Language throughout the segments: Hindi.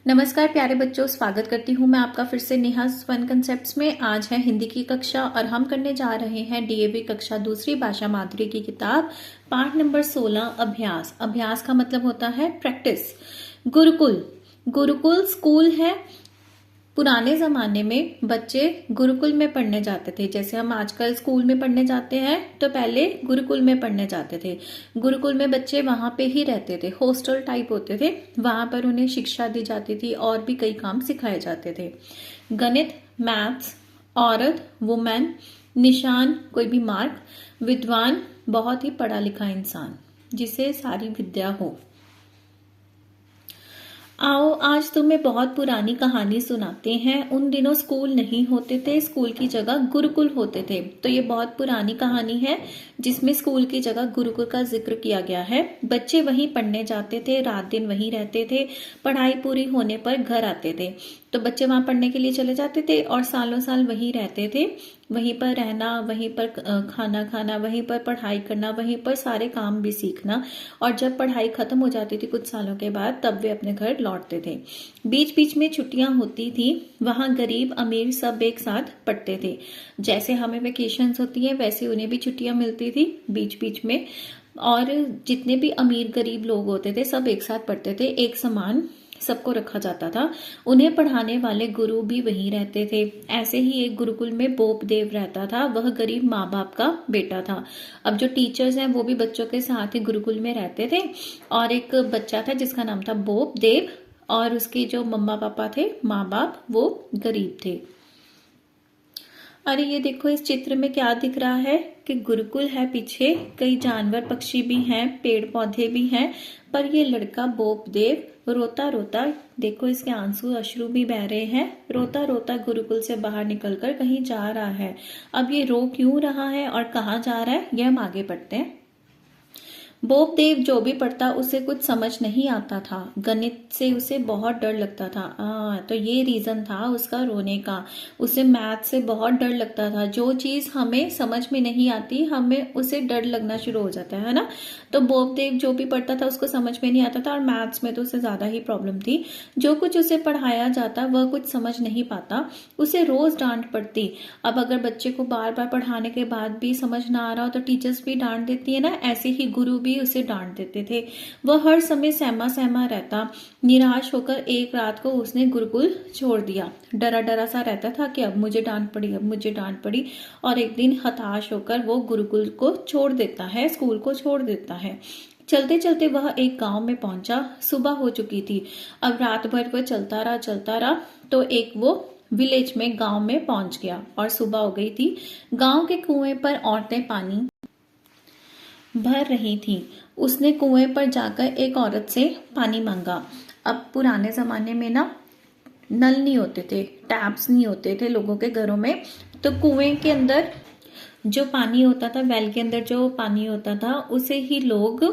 नमस्कार प्यारे बच्चों, स्वागत करती हूँ मैं आपका फिर से नेहा फन कंसेप्ट्स में। आज है हिंदी की कक्षा और हम करने जा रहे हैं डीएवी कक्षा दूसरी भाषा माधुरी की किताब पाठ नंबर 16 अभ्यास। अभ्यास का मतलब होता है प्रैक्टिस। गुरुकुल, गुरुकुल स्कूल है। पुराने जमाने में बच्चे गुरुकुल में पढ़ने जाते थे। जैसे हम आजकल स्कूल में पढ़ने जाते हैं तो पहले गुरुकुल में पढ़ने जाते थे। गुरुकुल में बच्चे वहां पे ही रहते थे, हॉस्टल टाइप होते थे। वहां पर उन्हें शिक्षा दी जाती थी और भी कई काम सिखाए जाते थे। गणित, मैथ्स, औरत, वुमेन, निशान कोई भी मार्क, विद्वान बहुत ही पढ़ा लिखा इंसान जिसे सारी विद्या हो। आओ आज तुम्हें बहुत पुरानी कहानी सुनाते हैं। उन दिनों स्कूल नहीं होते थे, स्कूल की जगह गुरुकुल होते थे। तो ये बहुत पुरानी कहानी है जिसमें स्कूल की जगह गुरुकुल का जिक्र किया गया है। बच्चे वहीं पढ़ने जाते थे, रात दिन वहीं रहते थे। पढ़ाई पूरी होने पर घर आते थे। तो बच्चे वहां पढ़ने के लिए चले जाते थे और सालों साल वहीं रहते थे। वहीं पर रहना, वहीं पर खाना खाना, वहीं पर पढ़ाई करना, वहीं पर सारे काम भी सीखना। और जब पढ़ाई खत्म हो जाती थी कुछ सालों के बाद, तब वे अपने घर लौटते थे। बीच बीच में छुट्टियां होती थी। वहां गरीब अमीर सब एक साथ पढ़ते थे। जैसे हमें वेकेशंस होती है वैसे उन्हें भी छुट्टियां मिलती थी बीच बीच में। और जितने भी अमीर गरीब लोग होते थे सब एक साथ पढ़ते थे, एक समान सबको रखा जाता था। उन्हें पढ़ाने वाले गुरु भी वहीं रहते थे। ऐसे ही एक गुरुकुल में बोप देव रहता था। वह गरीब माँ बाप का बेटा था। अब जो टीचर्स हैं वो भी बच्चों के साथ ही गुरुकुल में रहते थे। और एक बच्चा था जिसका नाम था बोप देव, और उसके जो मम्मा पापा थे, माँ बाप, वो गरीब थे। अरे ये देखो, इस चित्र में क्या दिख रहा है कि गुरुकुल है, पीछे कई जानवर पक्षी भी हैं, पेड़ पौधे भी हैं। पर ये लड़का बोप देव रोता रोता, देखो इसके आंसू अश्रु भी बह रहे हैं, रोता रोता गुरुकुल से बाहर निकलकर कहीं जा रहा है। अब ये रो क्यों रहा है और कहाँ जा रहा है, ये हम आगे पढ़ते हैं। बोप देव जो भी पढ़ता उसे कुछ समझ नहीं आता था। गणित से उसे बहुत डर लगता था। तो ये रीजन था उसका रोने का। उसे मैथ से बहुत डर लगता था। जो चीज हमें समझ में नहीं आती, हमें उसे डर लगना शुरू हो जाता है ना। तो बोप देव जो भी पढ़ता था उसको समझ में नहीं आता था, और मैथ्स में तो उसे ज्यादा ही प्रॉब्लम थी। जो कुछ उसे पढ़ाया जाता वह कुछ समझ नहीं पाता। उसे रोज डांट पड़ती। अब अगर बच्चे को बार बार पढ़ाने के बाद भी समझ ना आ रहा हो तो टीचर्स भी डांट देती है ना, ऐसे ही गुरु भी उसे डांट देते थे। वह हर समय सहमा सहमा रहता। निराश होकर एक रात को उसने गुरुकुल छोड़ दिया। डरा डरा सा रहता था कि अब मुझे डांट पड़ी, अब मुझे डांट पड़ी। और एक दिन हताश होकर वो गुरुकुल को छोड़ देता है, स्कूल को छोड़ देता है। चलते चलते वह एक गांव में पहुंचा। सुबह हो चुकी थी। अब रात भर वह चलता रहा तो एक वो विलेज में, गांव में पहुंच गया और सुबह हो गई थी। गांव के कुएं पर औरतें पानी भर रही थी। उसने कुएं पर जाकर एक औरत से पानी मांगा। अब पुराने जमाने में ना नल नहीं होते थे, टैप्स नहीं होते थे लोगों के घरों में। तो कुएं के अंदर जो पानी होता था, वेल के अंदर जो पानी होता था, उसे ही लोग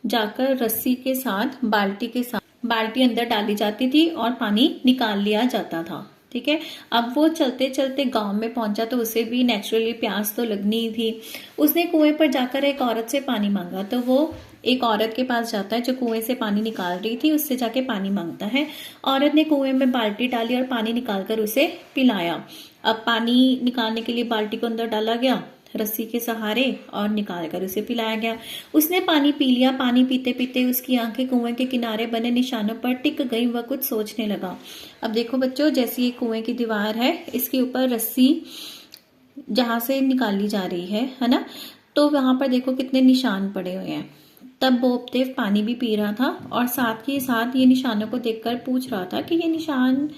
जाकर रस्सी के साथ, बाल्टी के साथ, बाल्टी अंदर डाली जाती थी और पानी निकाल लिया जाता था। ठीक है। अब वो चलते चलते गांव में पहुंचा तो उसे भी नेचुरली प्यास तो लगनी ही थी। उसने कुएं पर जाकर एक औरत से पानी मांगा। तो वो एक औरत के पास जाता है जो कुएं से पानी निकाल रही थी, उससे जाके पानी मांगता है। औरत ने कुएं में बाल्टी डाली और पानी निकालकर उसे पिलाया। अब पानी निकालने के लिए बाल्टी को अंदर डाला गया रस्सी के सहारे और निकाल कर उसे पिलाया गया। उसने पानी पी लिया। पानी पीते पीते उसकी आंखें कुएं के किनारे बने निशानों पर टिक गई। वह कुछ सोचने लगा। अब देखो बच्चों, जैसी ये कुएं की दीवार है, इसके ऊपर रस्सी जहां से निकाली जा रही है ना, तो वहां पर देखो कितने निशान पड़े हुए हैं। तब बोप देव पानी भी पी रहा था और साथ ही साथ ये निशानों को देखकर पूछ रहा था कि ये निशान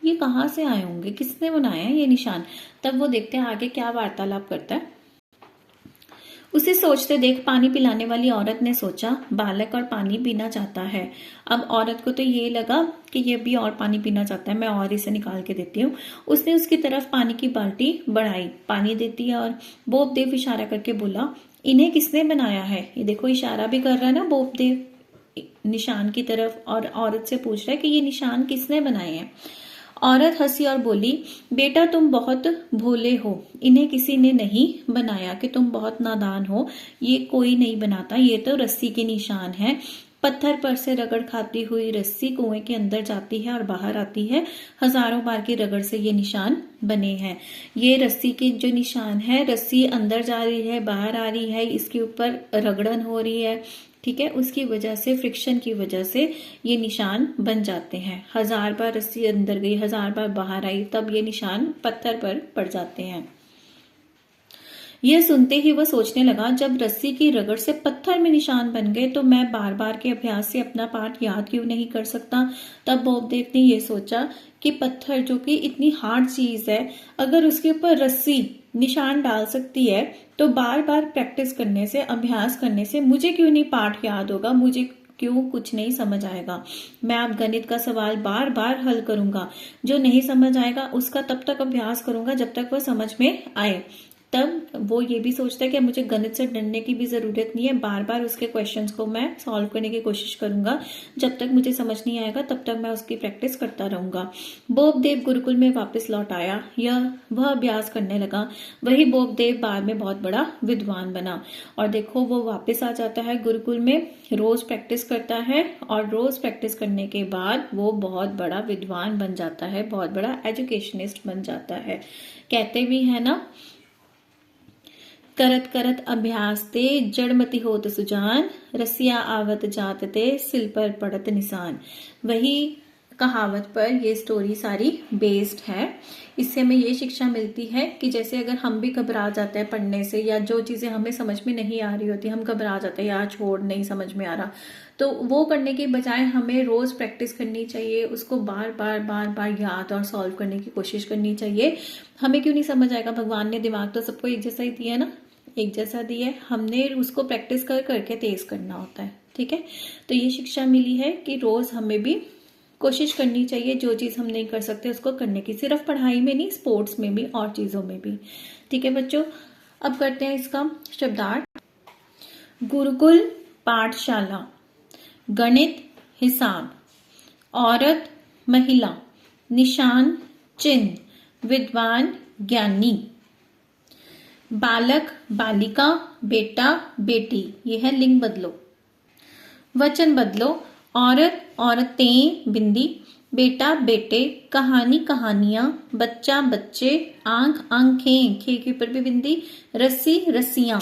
ये कहाँ से आए होंगे, किसने बनाया है ये निशान। तब वो देखते हैं आगे क्या वार्तालाप करता है। उसे सोचते देख पानी पिलाने वाली औरत ने सोचा, बालक और पानी पीना चाहता है। अब औरत को तो ये लगा कि ये भी और पानी पीना चाहता है, मैं और इसे निकाल के देती हूँ। उसने उसकी तरफ पानी की बाल्टी बढ़ाई, पानी देती है और बोप देव इशारा करके बोला, इन्हें किसने बनाया है। ये देखो इशारा भी कर रहा है ना बोप देव निशान की तरफ, और औरत से पूछ रहा है कि ये निशान किसने बनाए हैं। औरत हंसी और बोली, बेटा तुम बहुत भोले हो, इन्हें किसी ने नहीं बनाया, कि तुम बहुत नादान हो, ये कोई नहीं बनाता, ये तो रस्सी के निशान है। पत्थर पर से रगड़ खाती हुई रस्सी कुएं के अंदर जाती है और बाहर आती है। हजारों बार की रगड़ से ये निशान बने हैं। ये रस्सी के जो निशान है, रस्सी अंदर जा रही है, बाहर आ रही है, इसके ऊपर रगड़न हो रही है, ठीक है, उसकी वजह से, फ्रिक्शन की वजह से ये निशान बन जाते हैं। 1000 बार रस्सी अंदर गई, 1000 बार बाहर आई, तब ये निशान पत्थर पर पड़ जाते हैं। यह सुनते ही वह सोचने लगा, जब रस्सी की रगड़ से पत्थर में निशान बन गए तो मैं बार बार के अभ्यास से अपना पाठ याद क्यों नहीं कर सकता। तब बॉबदेव ने यह सोचा कि पत्थर जो कि इतनी हार्ड चीज है, अगर उसके ऊपर रस्सी निशान डाल सकती है तो बार बार प्रैक्टिस करने से, अभ्यास करने से मुझे क्यों नहीं पाठ याद होगा, मुझे क्यों कुछ नहीं समझ आएगा। मैं अब गणित का सवाल बार बार हल करूंगा, जो नहीं समझ आएगा उसका तब तक अभ्यास करूंगा जब तक वह समझ में आए। तब वो ये भी सोचता है कि मुझे गणित से डरने की भी जरूरत नहीं है, बार बार उसके क्वेश्चंस को मैं सॉल्व करने की कोशिश करूंगा, जब तक मुझे समझ नहीं आएगा तब तक मैं उसकी प्रैक्टिस करता रहूंगा। बॉबदेव गुरुकुल में वापस लौट आया, वह अभ्यास करने लगा। वही बॉबदेव बाद में बहुत बड़ा विद्वान बना। और देखो, वो वापस आ जाता है गुरुकुल में, रोज प्रैक्टिस करता है और रोज प्रैक्टिस करने के बाद वो बहुत बड़ा विद्वान बन जाता है, बहुत बड़ा एजुकेशनिस्ट बन जाता है। कहते भी है ना, करत करत अभ्यास ते जड़मति होत सुजान, रसिया आवत जात ते सिल पर पड़त निशान। वही कहावत पर ये स्टोरी सारी बेस्ड है। इससे हमें ये शिक्षा मिलती है कि जैसे अगर हम भी घबरा जाते हैं पढ़ने से, या जो चीजें हमें समझ में नहीं आ रही होती, हम घबरा जाते हैं, यार छोड़, नहीं समझ में आ रहा, तो वो करने के बजाय हमें रोज प्रैक्टिस करनी चाहिए, उसको बार बार बार बार याद और सॉल्व करने की कोशिश करनी चाहिए। हमें क्यों नहीं समझ आएगा, भगवान ने दिमाग तो सबको एक जैसा ही दिया है ना, एक जैसा दिया है, हमने उसको प्रैक्टिस कर करके तेज करना होता है, ठीक है। तो ये शिक्षा मिली है कि रोज हमें भी कोशिश करनी चाहिए, जो चीज हम नहीं कर सकते उसको करने की, सिर्फ पढ़ाई में नहीं, स्पोर्ट्स में भी और चीजों में भी, ठीक है बच्चों। अब करते हैं इसका शब्दार्थ। गुरुकुल पाठशाला, गणित हिसाब, औरत महिला, निशान चिन्ह, विद्वान ज्ञानी, बालक बालिका, बेटा बेटी, यह है लिंग बदलो। वचन बदलो, औरत औरतें बिंदी, बेटा बेटे, कहानी कहानियां, बच्चा बच्चे, आंख आंखें, खे के ऊपर भी बिंदी, रस्सी रस्सियां।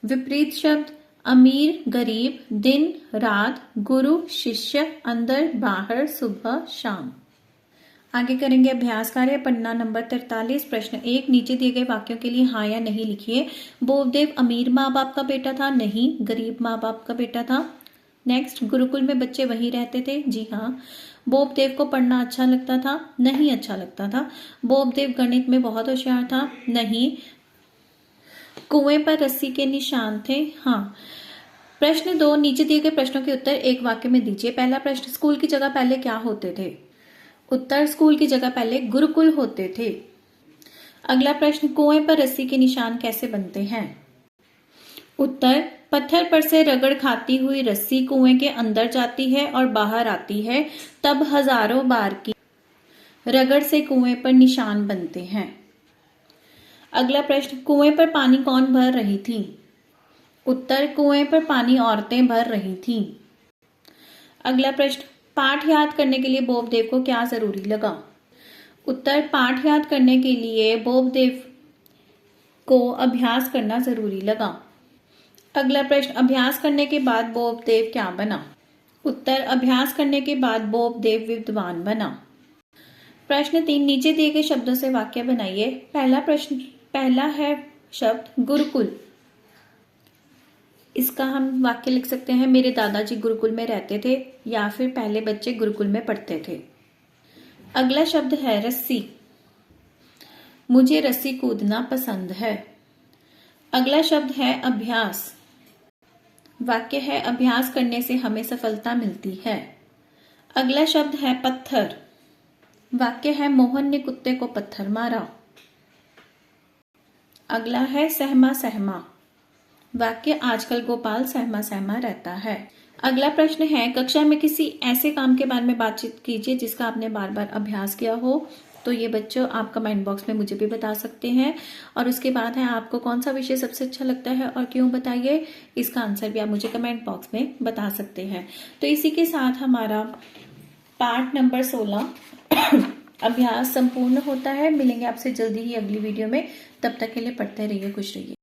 विपरीत शब्द, अमीर गरीब, दिन रात, गुरु शिष्य, अंदर बाहर, सुबह शाम। आगे करेंगे अभ्यास कार्य, पन्ना नंबर 43, प्रश्न 1। नीचे दिए गए वाक्यों के लिए हाँ या नहीं लिखिए। बॉबदेव अमीर माँ बाप का बेटा था, नहीं। गरीब माँ बाप का बेटा था। नेक्स्ट, गुरुकुल में बच्चे वहीं रहते थे, जी हाँ। बॉबदेव को पढ़ना अच्छा लगता था, नहीं अच्छा लगता था। बॉबदेव गणित में बहुत होशियार था, नहीं। कुएं पर रस्सी के निशान थे, हाँ। प्रश्न 2, नीचे दिए गए प्रश्नों के उत्तर एक वाक्य में दीजिए। पहला प्रश्न, स्कूल की जगह पहले क्या होते थे? उत्तर, स्कूल की जगह पहले गुरुकुल होते थे। अगला प्रश्न, कुएं पर रस्सी के निशान कैसे बनते हैं? उत्तर, पत्थर पर से रगड़ खाती हुई रस्सी कुएं के अंदर जाती है और बाहर आती है, तब हजारों बार की रगड़ से कुएं पर निशान बनते हैं। अगला प्रश्न, कुएं पर पानी कौन भर रही थी? उत्तर, कुएं पर पानी औरतें भर रही थीं। अगला प्रश्न, पाठ याद करने के लिए बॉबदेव को क्या जरूरी लगा? उत्तर, पाठ याद करने के लिए बॉबदेव को अभ्यास करना जरूरी लगा। अगला प्रश्न, अभ्यास करने के बाद बॉबदेव क्या बना? उत्तर, अभ्यास करने के बाद बॉबदेव विद्वान बना। प्रश्न 3, नीचे दिए गए शब्दों से वाक्य बनाइए। पहला है शब्द गुरुकुल। इसका हम वाक्य लिख सकते हैं, मेरे दादाजी गुरुकुल में रहते थे, या फिर पहले बच्चे गुरुकुल में पढ़ते थे। अगला शब्द है रस्सी, मुझे रस्सी कूदना पसंद है। अगला शब्द है अभ्यास, वाक्य है अभ्यास करने से हमें सफलता मिलती है। अगला शब्द है पत्थर, वाक्य है मोहन ने कुत्ते को पत्थर मारा। अगला है सहमा सहमा, वाक्य आजकल गोपाल सहमा सहमा रहता है। अगला प्रश्न है, कक्षा में किसी ऐसे काम के बारे में बातचीत कीजिए जिसका आपने बार बार अभ्यास किया हो। तो ये बच्चों आप कमेंट बॉक्स में मुझे भी बता सकते हैं। और उसके बाद है आपको कौन सा विषय सबसे अच्छा लगता है और क्यों, बताइए। इसका आंसर भी आप मुझे कमेंट बॉक्स में बता सकते हैं। तो इसी के साथ हमारा पार्ट नंबर 16 अभ्यास संपूर्ण होता है। मिलेंगे आपसे जल्दी ही अगली वीडियो में। तब तक के लिए पढ़ते रहिए, खुश रहिए।